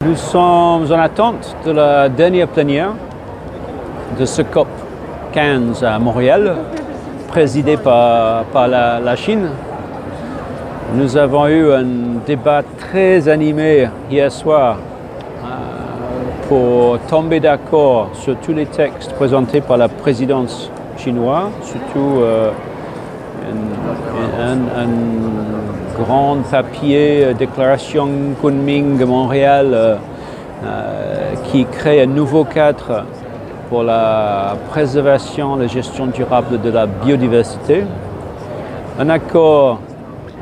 Nous sommes en attente de la dernière plénière de ce COP 15 à Montréal, présidé par la Chine. Nous avons eu un débat très animé hier soir pour tomber d'accord sur tous les textes présentés par la présidence chinoise, surtout un grand papier, déclaration Kunming de Montréal, qui crée un nouveau cadre pour la préservation et la gestion durable de la biodiversité. Un accord,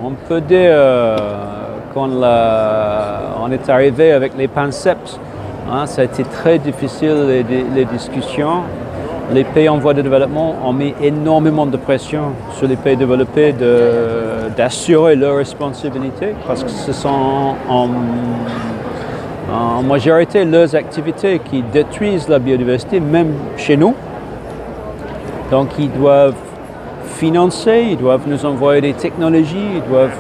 on peut dire qu'on est arrivé avec les concepts. Ça a été très difficile les discussions. Les pays en voie de développement ont mis énormément de pression sur les pays développés d'assurer leur responsabilité parce que ce sont en majorité leurs activités qui détruisent la biodiversité, même chez nous. Donc ils doivent financer, ils doivent nous envoyer des technologies, ils doivent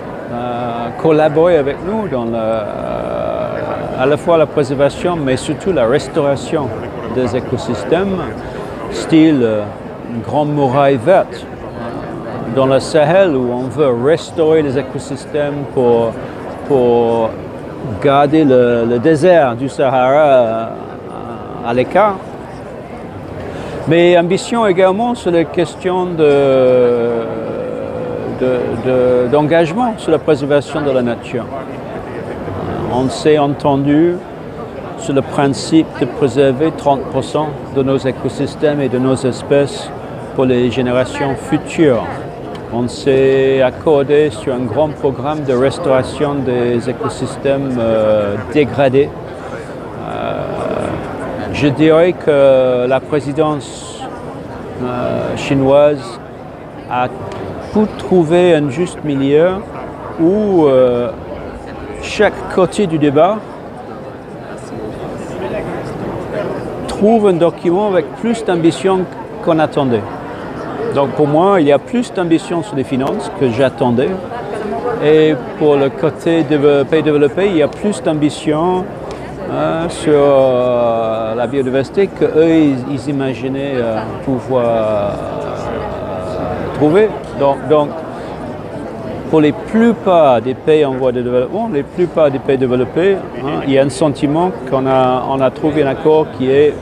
collaborer avec nous dans à la fois la préservation mais surtout la restauration des écosystèmes, style une grande muraille verte dans le Sahel où on veut restaurer les écosystèmes pour garder le désert du Sahara à l'écart. Mais ambition également sur les questions d'engagement sur la préservation de la nature. On s'est entendu sur le principe de préserver 30% de nos écosystèmes et de nos espèces pour les générations futures. On s'est accordé sur un grand programme de restauration des écosystèmes dégradés. Je dirais que la présidence chinoise a pu trouver un juste milieu où chaque côté du débat trouve un document avec plus d'ambition qu'on attendait. Donc pour moi, il y a plus d'ambition sur les finances que j'attendais. Et pour le côté pays développé, il y a plus d'ambition sur la biodiversité qu'eux, ils imaginaient pouvoir trouver. Donc, pour la plupart des pays en voie de développement, la plupart des pays développés, il y a un sentiment qu'on a trouvé un accord qui est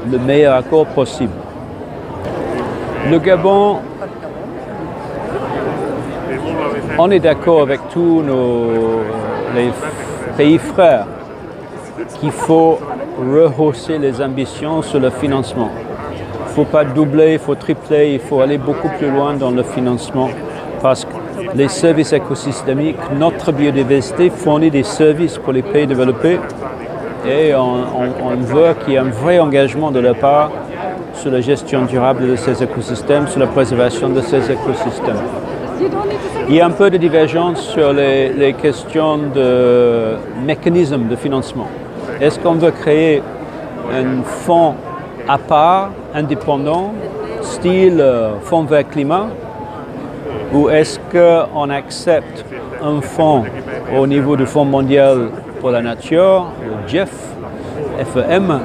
le meilleur accord possible. Le Gabon, on est d'accord avec tous les pays frères qu'il faut rehausser les ambitions sur le financement. Il ne faut pas doubler, il faut tripler, il faut aller beaucoup plus loin dans le financement parce que les services écosystémiques, notre biodiversité fournit des services pour les pays développés et on veut qu'il y ait un vrai engagement de leur part sur la gestion durable de ces écosystèmes, sur la préservation de ces écosystèmes. Il y a un peu de divergence sur les questions de mécanismes de financement. Est-ce qu'on veut créer un fonds à part, indépendant, style fonds vert climat, ou est-ce qu'on accepte un fonds au niveau du Fonds mondial pour la nature, le GEF, FEM,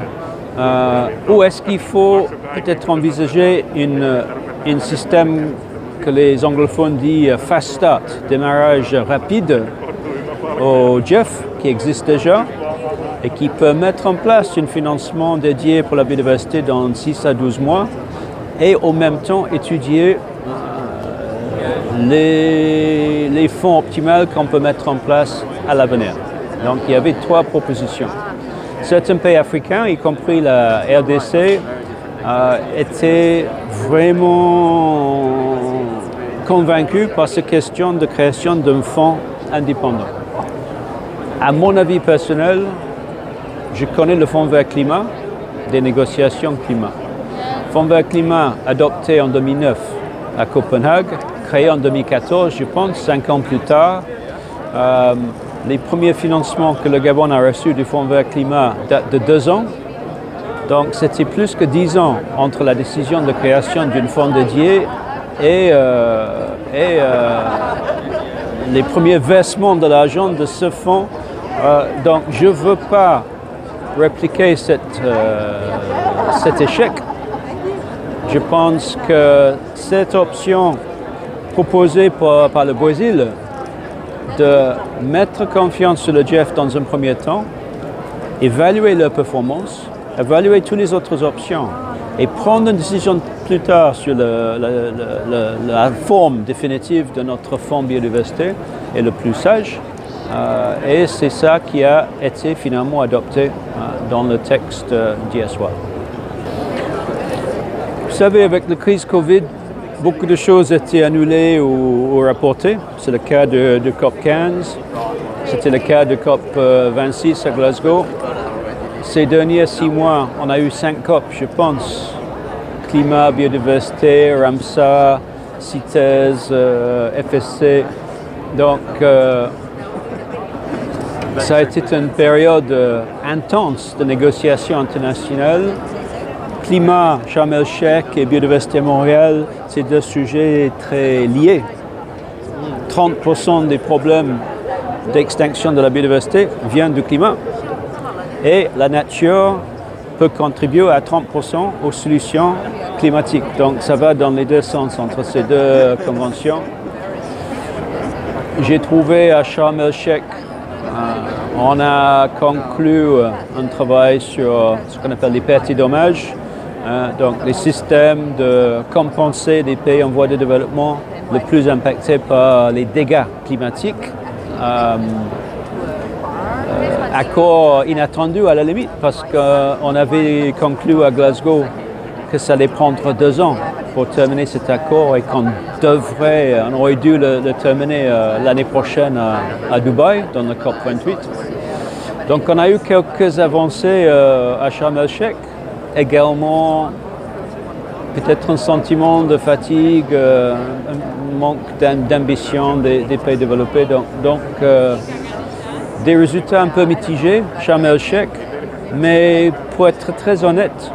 ou est-ce qu'il faut peut-être envisager un système que les anglophones disent fast start, démarrage rapide au GEF qui existe déjà et qui peut mettre en place un financement dédié pour la biodiversité dans 6 à 12 mois et en même temps étudier les fonds optimaux qu'on peut mettre en place à l'avenir. Donc il y avait 3 propositions. Certains pays africains, y compris la RDC, étaient vraiment convaincus par cette question de création d'un fonds indépendant. À mon avis personnel, je connais le Fonds vert climat, des négociations climat. Fonds vert climat adopté en 2009 à Copenhague, créé en 2014, je pense, 5 ans plus tard. Les premiers financements que le Gabon a reçus du Fonds vert climat datent de 2 ans. Donc c'était plus que 10 ans entre la décision de création d'un fonds dédié et les premiers versements de l'argent de ce fonds Donc je ne veux pas répliquer cet échec. Je pense que cette option proposée par le Brésil de mettre confiance sur le GEF dans un premier temps, évaluer leur performance, évaluer toutes les autres options et prendre une décision plus tard sur la forme définitive de notre fonds biodiversité est le plus sage. Et c'est ça qui a été finalement adopté dans le texte d'hier soir. Vous savez, avec la crise Covid, beaucoup de choses étaient annulées ou reportées. C'est le cas de COP15, c'était le cas de COP26 à Glasgow. Ces derniers 6 mois, on a eu 5 COP, je pense. Climat, biodiversité, Ramsar, CITES, FSC. Donc, ça a été une période intense de négociations internationales. Climat, Sharm el-Sheikh et biodiversité Montréal, c'est 2 sujets très liés. 30% des problèmes d'extinction de la biodiversité viennent du climat. Et la nature peut contribuer à 30% aux solutions climatiques. Donc ça va dans les 2 sens entre ces 2 conventions. J'ai trouvé à Sharm el-Sheikh, on a conclu un travail sur ce qu'on appelle les pertes et dommages. Donc les systèmes de compenser les pays en voie de développement les plus impactés par les dégâts climatiques. Accord inattendu à la limite parce qu'on avait conclu à Glasgow que ça allait prendre 2 ans pour terminer cet accord et qu'on aurait dû le terminer l'année prochaine à Dubaï dans le COP28. Donc on a eu quelques avancées à Sharm el-Sheikh, également peut-être un sentiment de fatigue, un manque d'ambition des pays développés. Donc des résultats un peu mitigés, Sharm el-Sheikh, mais pour être très honnête,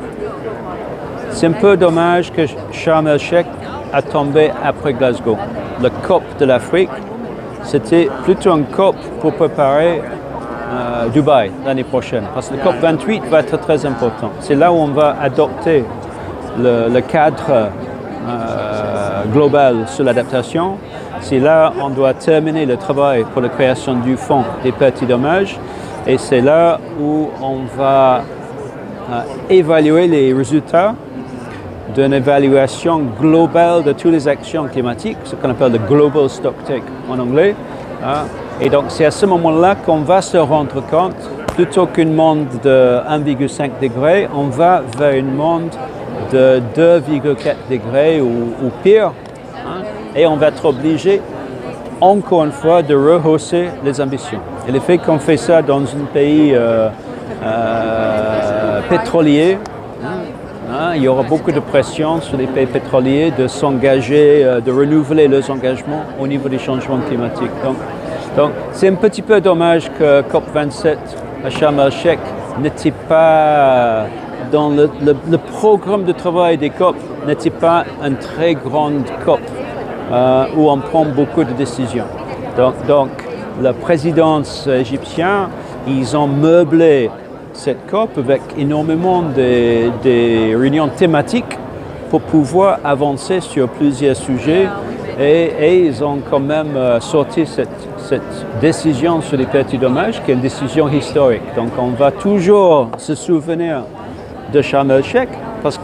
c'est un peu dommage que Sharm el-Sheikh a tombé après Glasgow. Le COP de l'Afrique, c'était plutôt un COP pour préparer Dubaï l'année prochaine, parce que le COP 28 va être très important. C'est là où on va adopter le cadre global sur l'adaptation. C'est là on doit terminer le travail pour la création du fonds des pertes et dommages, et c'est là où on va évaluer les résultats d'une évaluation globale de toutes les actions climatiques, ce qu'on appelle le Global Stocktake en anglais. Et donc c'est à ce moment-là qu'on va se rendre compte, plutôt qu'une monde de 1,5 degré, on va vers une monde de 2,4 degrés ou pire. Et on va être obligé, encore une fois, de rehausser les ambitions. Et le fait qu'on fait ça dans un pays pétrolier, il y aura beaucoup de pression sur les pays pétroliers de s'engager, de renouveler leurs engagements au niveau des changements climatiques. Donc c'est un petit peu dommage que COP27 à Sharm el-Sheikh n'était pas dans le programme de travail des COP, n'était pas une très grande COP où on prend beaucoup de décisions. Donc la présidence égyptienne, ils ont meublé cette COP avec énormément des réunions thématiques pour pouvoir avancer sur plusieurs sujets et ils ont quand même sorti cette décision sur les pertes et dommages qui est une décision historique. Donc on va toujours se souvenir de Sharm el-Sheikh parce que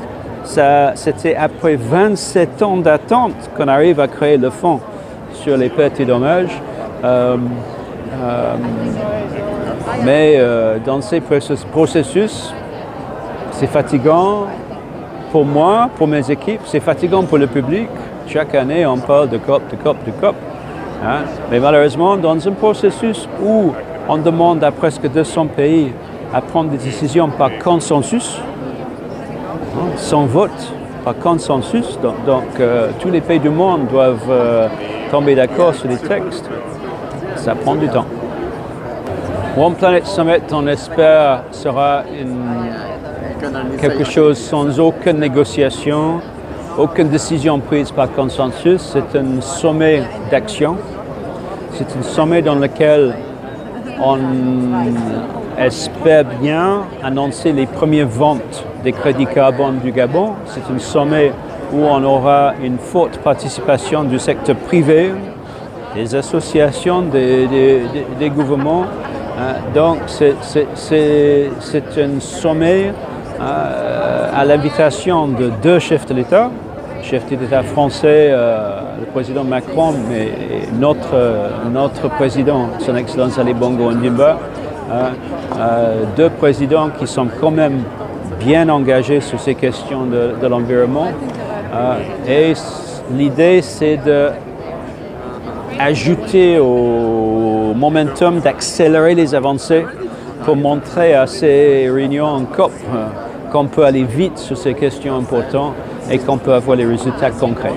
c'était après 27 ans d'attente qu'on arrive à créer le fonds sur les pertes et dommages. Mais dans ces processus, c'est fatigant pour moi, pour mes équipes, c'est fatigant pour le public. Chaque année, on parle de COP, de COP, de COP. Mais malheureusement, dans un processus où on demande à presque 200 pays à prendre des décisions par consensus, sans vote, par consensus, donc tous les pays du monde doivent tomber d'accord sur les textes, ça prend du temps. One Planet Summit, on espère, sera quelque chose sans aucune négociation, aucune décision prise par consensus. C'est un sommet d'action. C'est un sommet dans lequel on espère bien annoncer les premières ventes des crédits carbone du Gabon. C'est un sommet où on aura une forte participation du secteur privé, des associations, des gouvernements. Donc c'est un sommet à l'invitation de deux chefs de l'État, le chef d'État français, le président Macron, mais notre président, son Excellence Ali Bongo Ondimba, deux présidents qui sont quand même bien engagés sur ces questions de l'environnement. Et l'idée, c'est d'ajouter au momentum, d'accélérer les avancées pour montrer à ces réunions en COP qu'on peut aller vite sur ces questions importantes et qu'on peut avoir les résultats concrets.